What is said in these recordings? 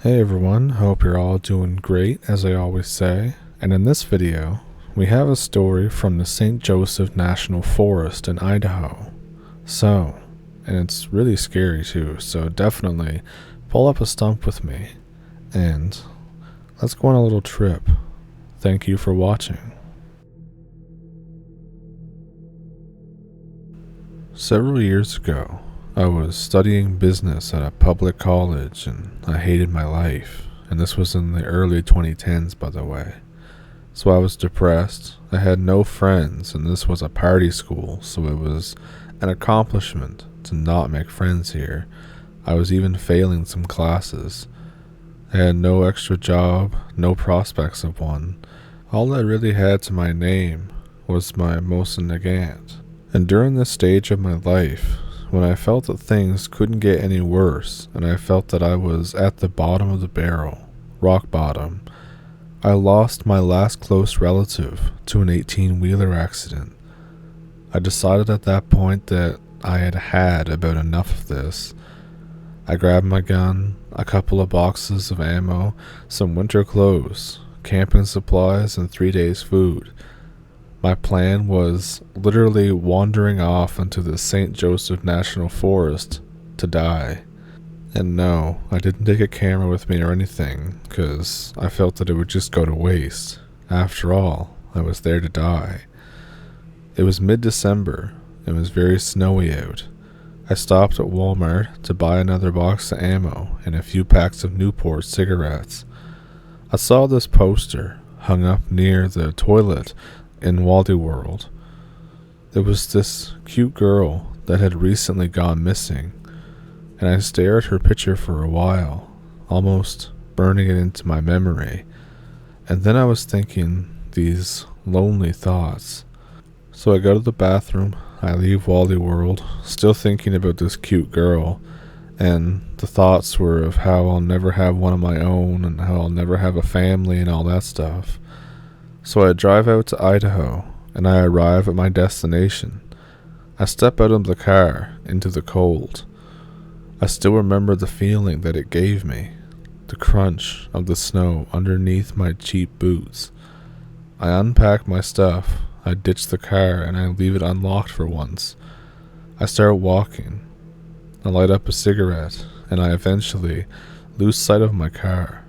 Hey everyone, hope you're all doing great as I always say. And in this video, we have a story from the St. Joseph National Forest in Idaho. And it's really scary too, so definitely pull up a stump with me and let's go on a little trip. Thank you for watching. Several years ago, I was studying business at a public college and I hated my life, and this was in the early 2010s, by the way. So I was depressed, I had no friends, and this was a party school, so it was an accomplishment to not make friends here. I was even failing some classes. I had no extra job, no prospects of one. All I really had to my name was my Mosin Nagant. And during this stage of my life, when I felt that things couldn't get any worse, and I felt that I was at the bottom of the barrel, rock bottom, I lost my last close relative to an 18-wheeler accident. I decided at that point that I had had about enough of this. I grabbed my gun, a couple of boxes of ammo, some winter clothes, camping supplies, and 3 days' food. My plan was literally wandering off into the St. Joseph National Forest to die. And no, I didn't take a camera with me or anything, because I felt that it would just go to waste. After all, I was there to die. It was mid-December. It was very snowy out. I stopped at Walmart to buy another box of ammo and a few packs of Newport cigarettes. I saw this poster hung up near the toilet in Wally World. There was this cute girl that had recently gone missing, and I stared at her picture for a while, almost burning it into my memory. And then I was thinking these lonely thoughts. So I go to the bathroom, I leave Wally World, still thinking about this cute girl, and the thoughts were of how I'll never have one of my own and how I'll never have a family and all that stuff. So I drive out to Idaho, and I arrive at my destination. I step out of the car into the cold. I still remember the feeling that it gave me, the crunch of the snow underneath my cheap boots. I unpack my stuff, I ditch the car, and I leave it unlocked for once. I start walking. I light up a cigarette, and I eventually lose sight of my car.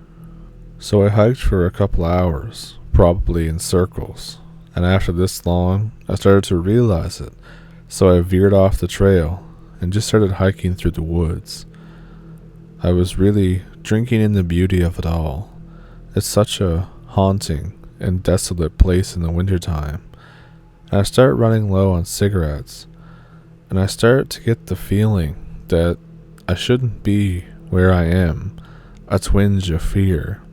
So I hiked for a couple hours, probably in circles, and after this long, I started to realize it, so I veered off the trail and just started hiking through the woods. I was really drinking in the beauty of it all. It's such a haunting and desolate place in the wintertime. And I start running low on cigarettes, and I start to get the feeling that I shouldn't be where I am, a twinge of fear.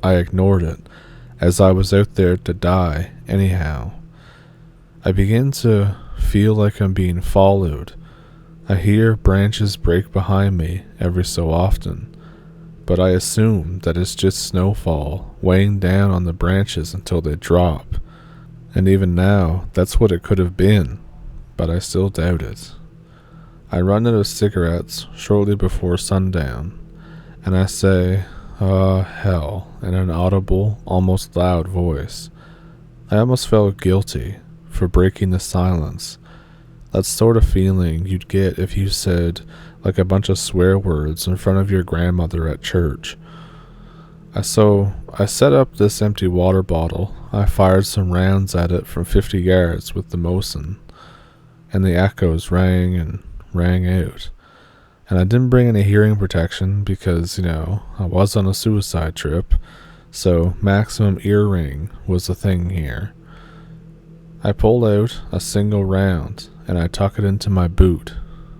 I ignored it, as I was out there to die anyhow. I begin to feel like I'm being followed. I hear branches break behind me every so often, but I assume that it's just snowfall weighing down on the branches until they drop. And even now, that's what it could have been, but I still doubt it. I run out of cigarettes shortly before sundown, and I say, hell, in an audible, almost loud voice. I almost felt guilty for breaking the silence. That sort of feeling you'd get if you said like a bunch of swear words in front of your grandmother at church. So I set up this empty water bottle. I fired some rounds at it from 50 yards with the Mosin, and the echoes rang and rang out. And I didn't bring any hearing protection because, I was on a suicide trip, so maximum ear ring was the thing here. I pulled out a single round, and I tuck it into my boot,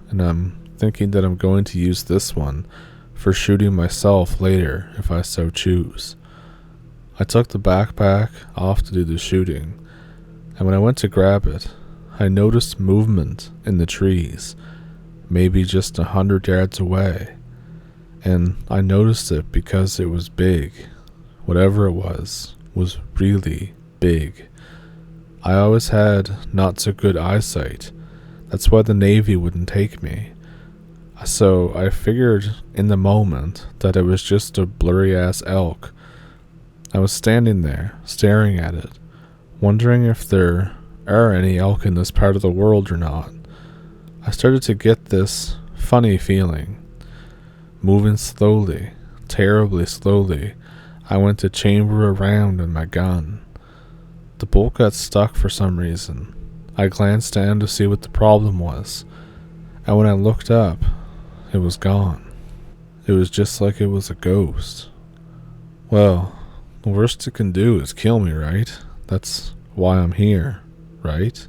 and I'm thinking that I'm going to use this one for shooting myself later if I so choose. I took the backpack off to do the shooting, and when I went to grab it, I noticed movement in the trees, maybe just 100 yards away, and I noticed it because it was big. Whatever it was really big. I always had not so good eyesight. That's why the Navy wouldn't take me. So I figured in the moment that it was just a blurry ass elk. I was standing there, staring at it, wondering if there are any elk in this part of the world or not. I started to get this funny feeling. Moving slowly, terribly slowly, I went to chamber around in my gun. The bolt got stuck for some reason. I glanced down to see what the problem was, and when I looked up, it was gone. It was just like it was a ghost. Well, the worst it can do is kill me, right? That's why I'm here, right?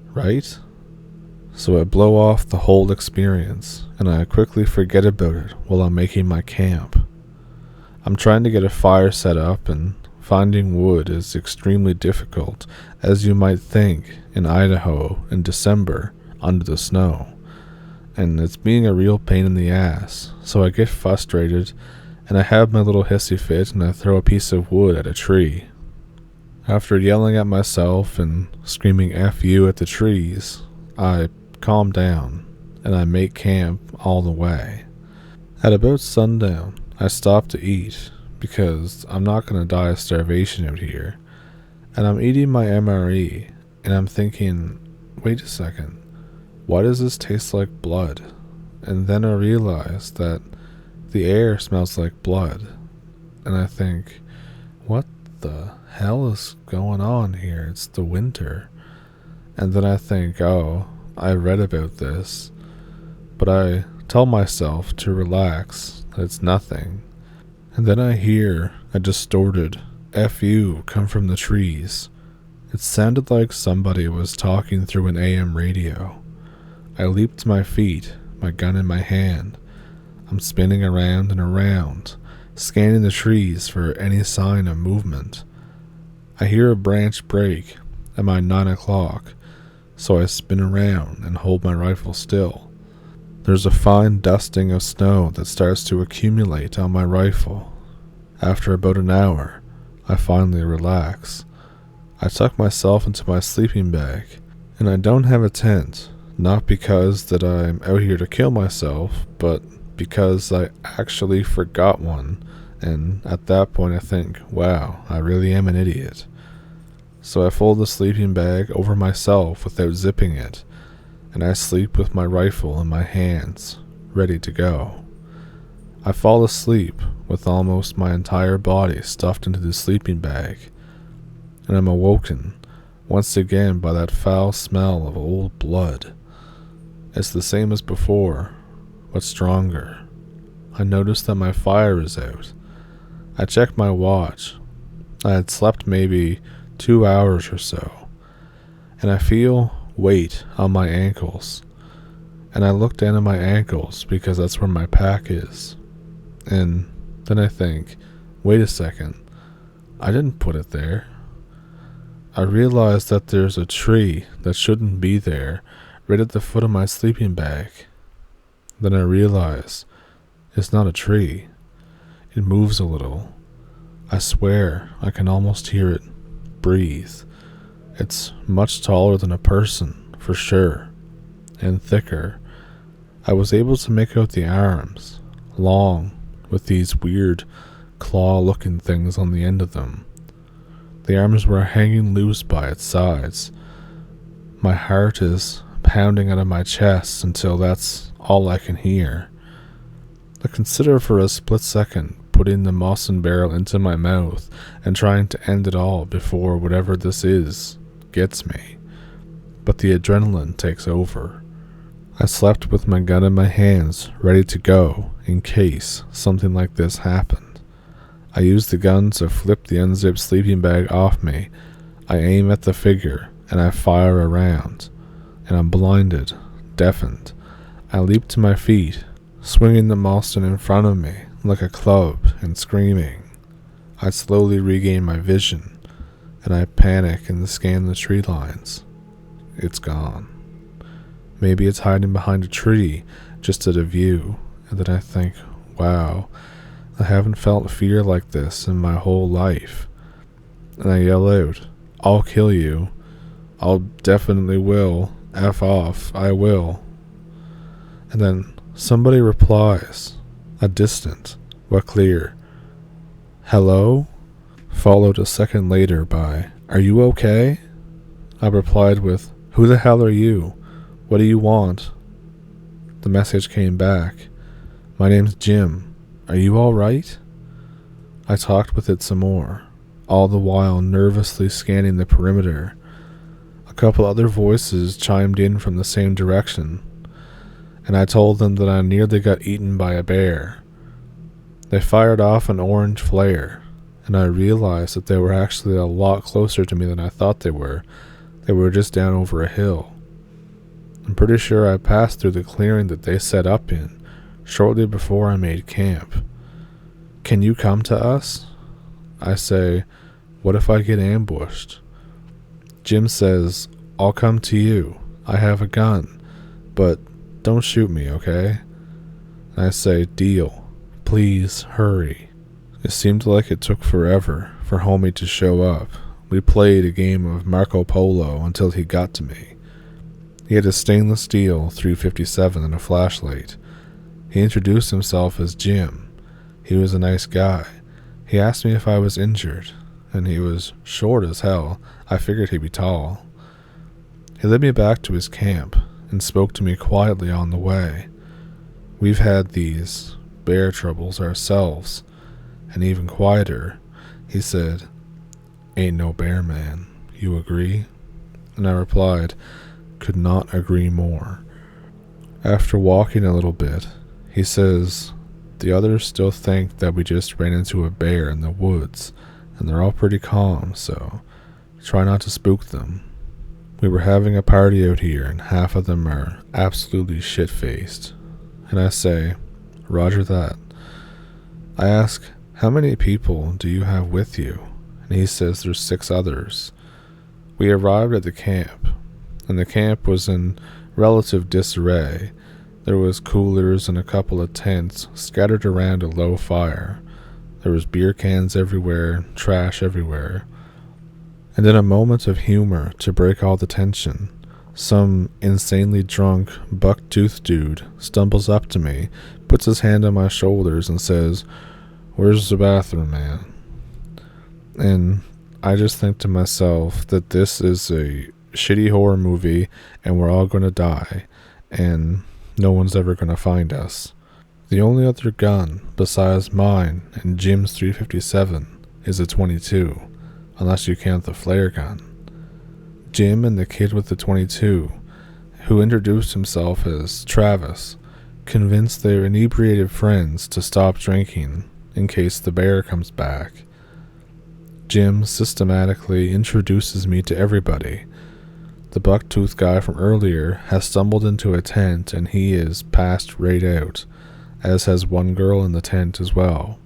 Right? So I blow off the whole experience, and I quickly forget about it while I'm making my camp. I'm trying to get a fire set up, and finding wood is extremely difficult, as you might think, in Idaho in December under the snow. And it's being a real pain in the ass, so I get frustrated, and I have my little hissy fit, and I throw a piece of wood at a tree. After yelling at myself and screaming F you at the trees, I calm down, and I make camp all the way. At about sundown, I stop to eat, because I'm not going to die of starvation out here, and I'm eating my MRE, and I'm thinking, wait a second, why does this taste like blood? And then I realize that the air smells like blood, and I think, what the hell is going on here? It's the winter. And then I think, oh, I read about this, but I tell myself to relax, that it's nothing. And then I hear a distorted F you come from the trees. It sounded like somebody was talking through an AM radio. I leap to my feet, my gun in my hand. I'm spinning around and around, scanning the trees for any sign of movement. I hear a branch break at my 9 o'clock, so I spin around and hold my rifle still. There's a fine dusting of snow that starts to accumulate on my rifle. After about an hour, I finally relax. I tuck myself into my sleeping bag, and I don't have a tent, not because that I'm out here to kill myself, but because I actually forgot one, and at that point I think, wow, I really am an idiot. So I fold the sleeping bag over myself without zipping it, and I sleep with my rifle in my hands, ready to go. I fall asleep with almost my entire body stuffed into the sleeping bag, and I'm awoken once again by that foul smell of old blood. It's the same as before, but stronger. I notice that my fire is out. I check my watch. I had slept maybe 2 hours or so, and I feel weight on my ankles. And I look down at my ankles because that's where my pack is. And then I think, wait a second, I didn't put it there. I realize that there's a tree that shouldn't be there, right at the foot of my sleeping bag. Then I realize it's not a tree. It moves a little. I swear I can almost hear it breathe. It's much taller than a person, for sure, and thicker. I was able to make out the arms, long, with these weird claw-looking things on the end of them. The arms were hanging loose by its sides. My heart is pounding out of my chest until that's all I can hear. I consider for a split second putting the Mosin barrel into my mouth and trying to end it all before whatever this is gets me. But the adrenaline takes over. I slept with my gun in my hands, ready to go in case something like this happened. I use the gun to flip the unzipped sleeping bag off me. I aim at the figure and I fire a round. And I'm blinded, deafened. I leap to my feet, swinging the Mosin in front of me like a club and screaming. I slowly regain my vision, and I panic and scan the tree lines. It's gone. Maybe it's hiding behind a tree, just at a view, and then I think, wow, I haven't felt fear like this in my whole life. And I yell out, I'll kill you. I'll definitely will. F off, I will. And then Somebody replies, a distant but clear "Hello?" followed a second later by "Are you okay?" I replied with "Who the hell are you? What do you want?" The message came back, "My name's Jim. Are you alright?" I talked with it some more, all the while nervously scanning the perimeter. A couple other voices chimed in from the same direction, and I told them that I nearly got eaten by a bear. They fired off an orange flare, and I realized that they were actually a lot closer to me than I thought they were. They were just down over a hill. I'm pretty sure I passed through the clearing that they set up in shortly before I made camp. "Can you come to us?" I say, "What if I get ambushed?" Jim says, "I'll come to you. I have a gun, but don't shoot me, okay?" I say, "Deal. Please hurry." It seemed like it took forever for homie to show up. We played a game of Marco Polo until he got to me. He had a stainless steel .357 and a flashlight. He introduced himself as Jim. He was a nice guy. He asked me if I was injured, and he was short as hell. I figured he'd be tall. He led me back to his camp and spoke to me quietly on the way. We've had these bear troubles ourselves, and even quieter, he said, "Ain't no bear, man. You agree?" And I replied, "Could not agree more." After walking a little bit, he says, "The others still think that we just ran into a bear in the woods, and they're all pretty calm, so try not to spook them. We were having a party out here, and half of them are absolutely shit-faced." And I say, "Roger that." I ask, "How many people do you have with you?" And he says there's 6 others. We arrived at the camp, and the camp was in relative disarray. There was coolers and a couple of tents scattered around a low fire. There was beer cans everywhere, trash everywhere. And in a moment of humor to break all the tension, some insanely drunk, buck-toothed dude stumbles up to me, puts his hand on my shoulders and says, "Where's the bathroom, man?" And I just think to myself that this is a shitty horror movie and we're all going to die and no one's ever going to find us. The only other gun besides mine and Jim's .357 is a .22, unless you count the flare gun. Jim and the kid with the .22, who introduced himself as Travis, convinced their inebriated friends to stop drinking in case the bear comes back. Jim systematically introduces me to everybody. The buck-toothed guy from earlier has stumbled into a tent and he is passed right out, as has one girl in the tent as well.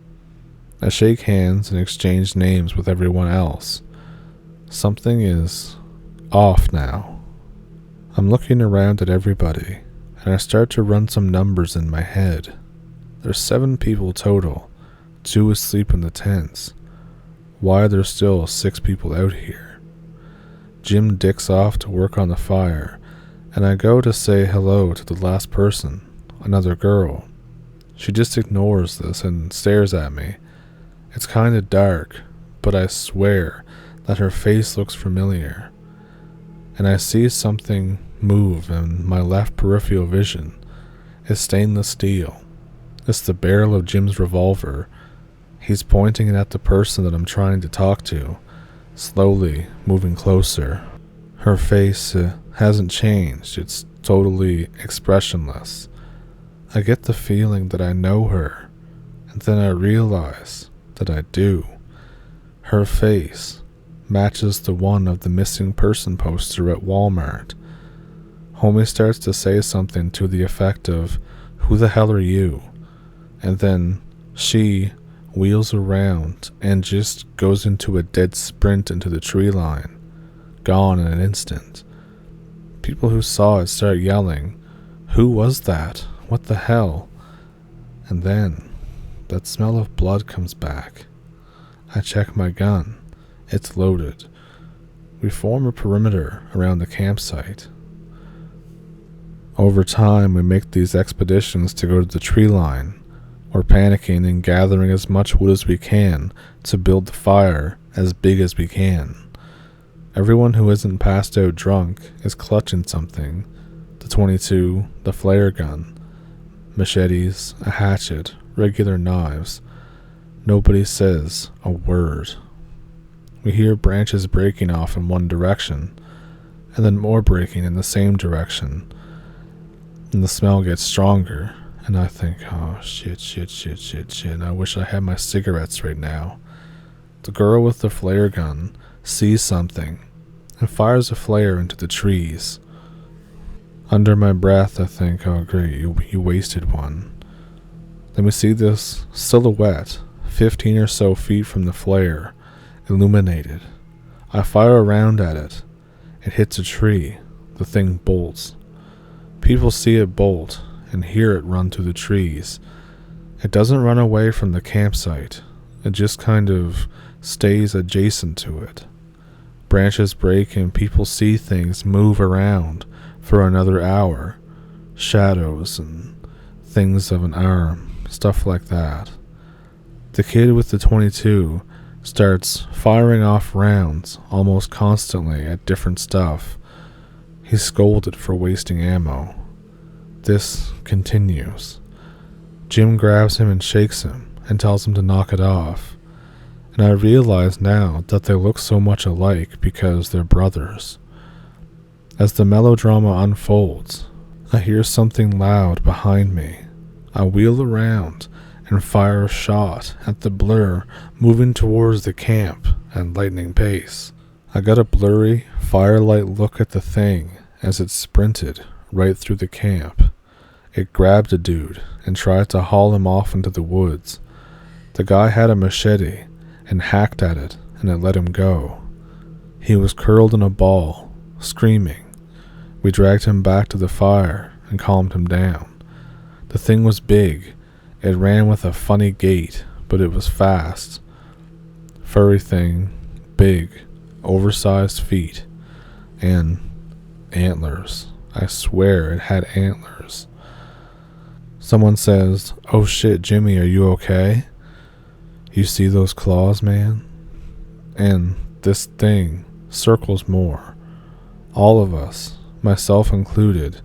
I shake hands and exchange names with everyone else. Something is off now. I'm looking around at everybody, and I start to run some numbers in my head. There's 7 people total, 2 asleep in the tents. Why are there still 6 people out here? Jim dicks off to work on the fire, and I go to say hello to the last person, another girl. She just ignores this and stares at me. It's kinda dark, but I swear that her face looks familiar. And I see something move in my left peripheral vision. It's stainless steel. It's the barrel of Jim's revolver. He's pointing it at the person that I'm trying to talk to, slowly moving closer. Her face hasn't changed. It's totally expressionless. I get the feeling that I know her, and then I realize that I do. Her face matches the one of the missing person poster at Walmart. Homie starts to say something to the effect of, "Who the hell are you?" And then she wheels around and just goes into a dead sprint into the tree line, gone in an instant. People who saw it start yelling, "Who was that? What the hell?" And then that smell of blood comes back. I check my gun. It's loaded. We form a perimeter around the campsite. Over time, we make these expeditions to go to the tree line. We're panicking and gathering as much wood as we can to build the fire as big as we can. Everyone who isn't passed out drunk is clutching something: the 22, the flare gun, machetes, a hatchet, regular knives. Nobody says a word. We hear branches breaking off in one direction, and then more breaking in the same direction, and the smell gets stronger, and I think, oh shit, I wish I had my cigarettes right now. The girl with the flare gun sees something and fires a flare into the trees. Under my breath, I think, oh great, you wasted one. Then we see this silhouette 15 or so feet from the flare, illuminated. I fire around at it. It hits a tree. The thing bolts. People see it bolt and hear it run through the trees. It doesn't run away from the campsite. It just kind of stays adjacent to it. Branches break and people see things move around for another hour. Shadows and things of an arm, stuff like that. The kid with the 22 starts firing off rounds almost constantly at different stuff. He's scolded for wasting ammo. This continues. Jim grabs him and shakes him and tells him to knock it off. And I realize now that they look so much alike because they're brothers. As the melodrama unfolds, I hear something loud behind me. I wheel around and fire a shot at the blur moving towards the camp at lightning pace. I got a blurry, firelight look at the thing as it sprinted right through the camp. It grabbed a dude and tried to haul him off into the woods. The guy had a machete and hacked at it, and it let him go. He was curled in a ball, screaming. We dragged him back to the fire and calmed him down. The thing was big. It ran with a funny gait, but it was fast. Furry thing, big, oversized feet, and antlers. I swear it had antlers. Someone says, "Oh shit, Jimmy, are you okay? You see those claws, man?" And this thing circles more. All of us, myself included,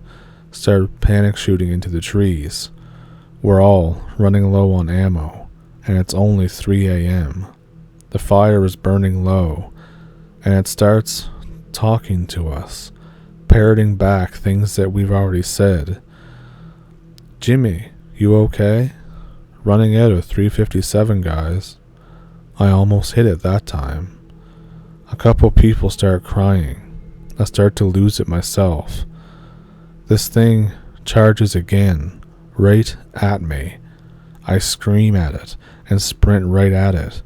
started panic shooting into the trees. We're all running low on ammo, and it's only 3 a.m. The fire is burning low, and it starts talking to us, parroting back things that we've already said. "Jimmy, you okay? Running out of 357, guys." I almost hit it that time. A couple people start crying. I start to lose it myself. This thing charges again, right at me. I scream at it and sprint right at it.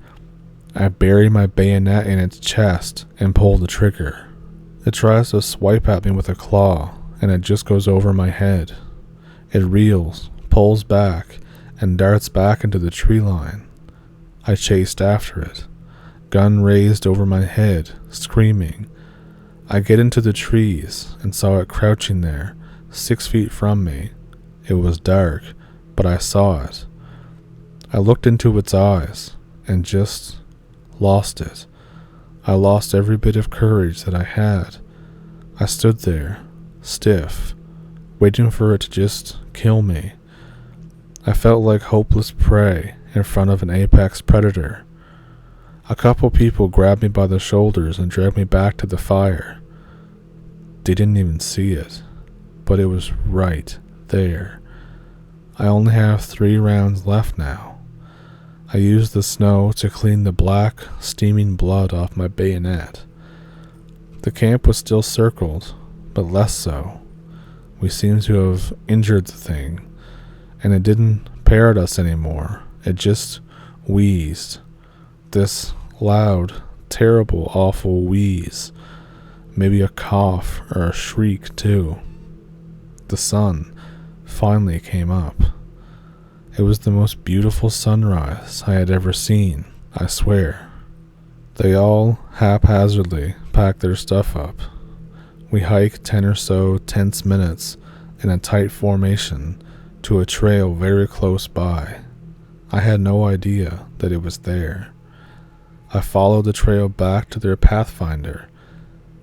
I bury my bayonet in its chest and pull the trigger. It tries to swipe at me with a claw, and it just goes over my head. It reels, pulls back, and darts back into the tree line. I chased after it, gun raised over my head, screaming. I get into the trees and saw it crouching there, 6 feet from me. It was dark, but I saw it. I looked into its eyes and just lost it. I lost every bit of courage that I had. I stood there, stiff, waiting for it to just kill me. I felt like hopeless prey in front of an apex predator. A couple people grabbed me by the shoulders and dragged me back to the fire. They didn't even see it, but it was right there. I only have 3 rounds left now. I used the snow to clean the black, steaming blood off my bayonet. The camp was still circled, but less so. We seemed to have injured the thing, and it didn't parrot us anymore. It just wheezed. This loud, terrible, awful wheeze. Maybe a cough or a shriek, too. The sun finally came up. It was the most beautiful sunrise I had ever seen, I swear. They all haphazardly packed their stuff up. We hiked 10 or so tense minutes in a tight formation to a trail very close by. I had no idea that it was there. I followed the trail back to their pathfinder.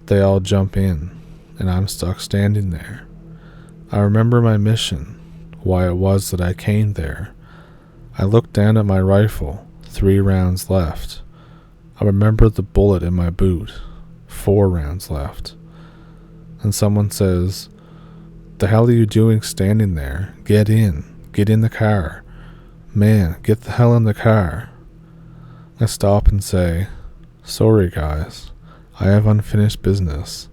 They all jump in, and I'm stuck standing there. I remember my mission, why it was that I came there. I looked down at my rifle, 3 rounds left. I remember the bullet in my boot, 4 rounds left. And someone says, "The hell are you doing standing there? Get in the car. Man, get the hell in the car." I stop and say, "Sorry guys, I have unfinished business."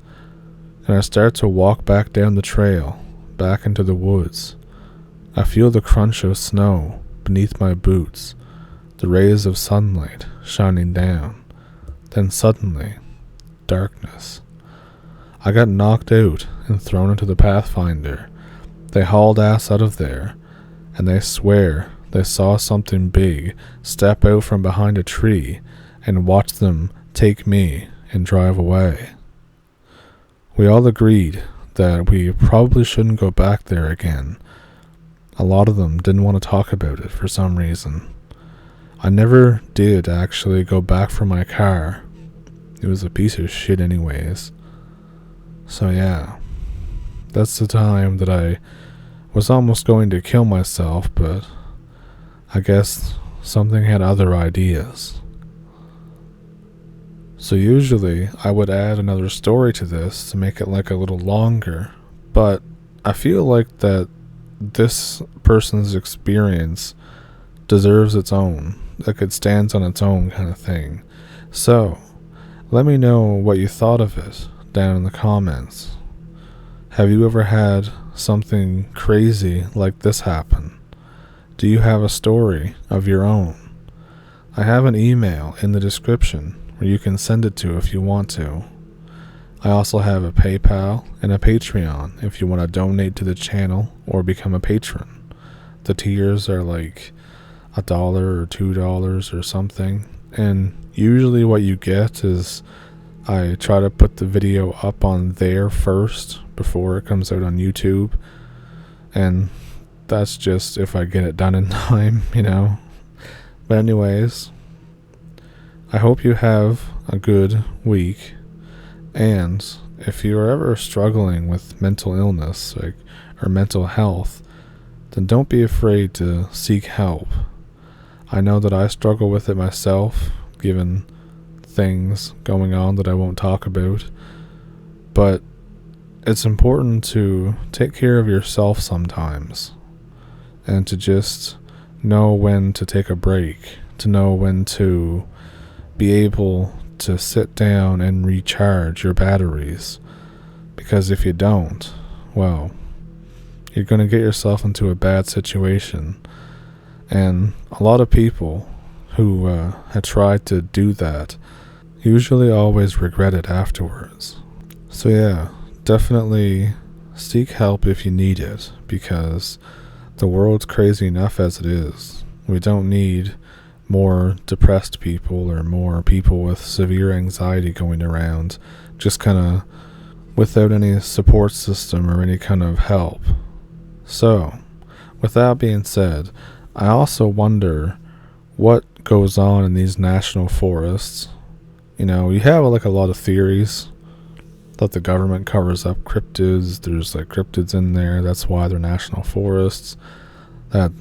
And I start to walk back down the trail, back into the woods. I feel the crunch of snow beneath my boots, the rays of sunlight shining down. Then suddenly, darkness. I got knocked out and thrown into the pathfinder. They hauled ass out of there, and they swear they saw something big step out from behind a tree and watch them take me and drive away. We all agreed that we probably shouldn't go back there again. A lot of them didn't want to talk about it for some reason. I never did actually go back for my car. It was a piece of shit anyways. So yeah, that's the time that I was almost going to kill myself, but I guess something had other ideas. So usually I would add another story to this to make it like a little longer, but I feel like that this person's experience deserves its own, like it stands on its own kind of thing. So let me know what you thought of it down in the comments. Have you ever had something crazy like this happen? Do you have a story of your own? I have an email in the description where you can send it to if you want to. I also have a PayPal and a Patreon if you want to donate to the channel or become a patron. The tiers are like $1 or $2 or something, and usually what you get is I try to put the video up on there first before it comes out on YouTube, and that's just if I get it done in time, you know. But anyways, I hope you have a good week, and if you're ever struggling with mental illness or mental health, then don't be afraid to seek help. I know that I struggle with it myself, given things going on that I won't talk about, but it's important to take care of yourself sometimes, and to just know when to take a break, to know when to be able to sit down and recharge your batteries, because if you don't, well, you're going to get yourself into a bad situation. And a lot of people who had tried to do that usually always regret it afterwards. So yeah, definitely seek help if you need it, because the world's crazy enough as it is. We don't need more depressed people or more people with severe anxiety going around just kind of without any support system or any kind of help. So, with that being said, I also wonder what goes on in these national forests. You know, you have like a lot of theories that the government covers up cryptids. There's like cryptids in there, that's why they're national forests. That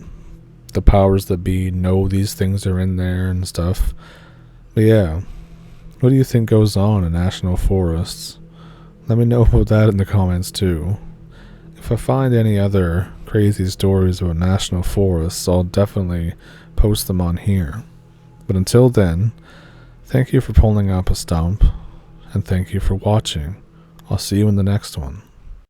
the powers that be know these things are in there and stuff. But yeah, what do you think goes on in national forests? Let me know about that in the comments too. If I find any other crazy stories about national forests, I'll definitely post them on here. But until then, thank you for pulling up a stump, and thank you for watching. I'll see you in the next one.